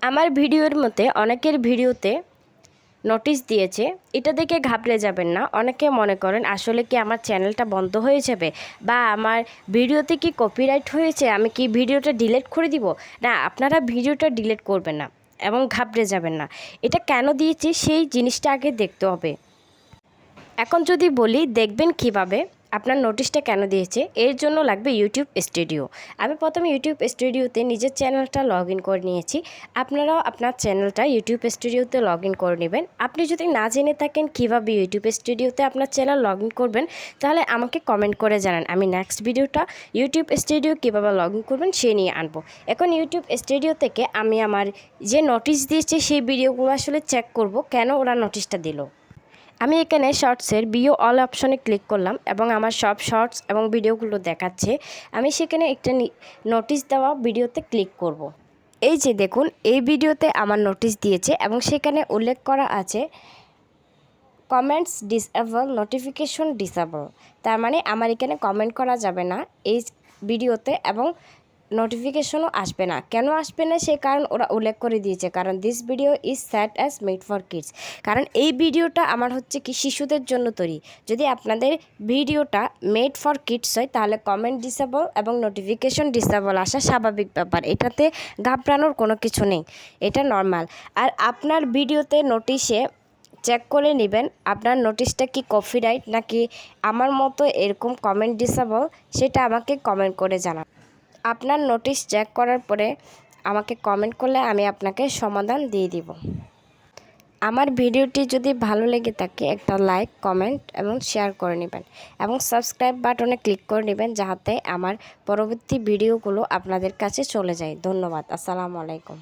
আমার ভিডিওর মধ্যে অনেকের ভিডিওতে নোটিশ দিয়েছে, এটা দেখে ঘাবড়ে যাবেন না। অনেকে মনে করেন আসলে কি আমার চ্যানেলটা বন্ধ হয়ে যাবে বা আমার ভিডিওতে কি কপিরাইট হয়েছে, আমি কি ভিডিওটা ডিলিট করে দিব। না, আপনারা ভিডিওটা ডিলিট করবেন না এবং ঘাবড়ে যাবেন না। এটা কেন দিয়েছি সেই জিনিসটা আগে দেখতে হবে। এখন যদি বলি দেখবেন কিভাবে আপনার নোটিশটা কেন দিয়েছে, এর জন্য লাগবে ইউটিউব স্টুডিও। আমি প্রথমে ইউটিউব স্টুডিওতে নিজের চ্যানেলটা লগ ইন করে নিয়েছি। আপনারাও আপনার চ্যানেলটা ইউটিউব স্টুডিওতে লগ ইন করে নেবেন। আপনি যদি না জেনে থাকেন কীভাবে ইউটিউব স্টুডিওতে আপনার চ্যানেল লগ ইন করবেন, তাহলে আমাকে কমেন্ট করে জানান। আমি নেক্সট ভিডিওটা ইউটিউব স্টুডিও কীভাবে লগ ইন করবেন সে নিয়ে আনবো। এখন ইউটিউব স্টুডিও থেকে আমি আমার যে নোটিশ দিয়েছে সেই ভিডিওগুলো আসলে চেক করব কেন ওরা নোটিশটা দিল। আমি এখানে শর্টসের ভিউ অল অপশনে ক্লিক করলাম এবং আমার সব শর্টস এবং ভিডিওগুলো দেখাচ্ছে। আমি সেখানে একটা নোটিশ দেওয়া ভিডিওতে ক্লিক করব। এই যে দেখুন, এই ভিডিওতে আমার নোটিশ দিয়েছে এবং সেখানে উল্লেখ করা আছে কমেন্টস ডিসএবল, নোটিফিকেশন ডিসএবল। তার মানে আমার এখানে কমেন্ট করা যাবে না এই ভিডিওতে এবং নোটিফিকেশনও আসবে না। কেন আসবে না সে কারণ ওরা উল্লেখ করে দিয়েছে, কারণ this video is set as made for kids. কারণ এই ভিডিওটা আমার হচ্ছে কি শিশুদের জন্য তৈরি। যদি আপনাদের ভিডিওটা মেড ফর কিডস হয় তাহলে কমেন্ট ডিসেবল এবং নোটিফিকেশন ডিসেবল আসা স্বাভাবিক ব্যাপার। এটাতে ঘাবড়ানোর কোনো কিছু নেই, এটা নর্মাল। আর আপনার ভিডিওতে নোটিশে চেক করে নেবেন আপনার নোটিশটা কি কপিরাইট নাকি আমার মতো এরকম কমেন্ট ডিসেবল, সেটা আমাকে কমেন্ট করে জানান। আপনার নোটিশ চেক করার পরে আমাকে কমেন্ট করলে আমি আপনাকে সমাধান দিয়ে দিব। আমার ভিডিওটি যদি ভালো লেগে থাকে একটা লাইক, কমেন্ট এবং শেয়ার করে নেবেন এবং সাবস্ক্রাইব বাটনে ক্লিক করে নেবেন যাতে আমার পরবর্তী ভিডিওগুলো আপনাদের কাছে চলে যায়। ধন্যবাদ। আসসালামু আলাইকুম।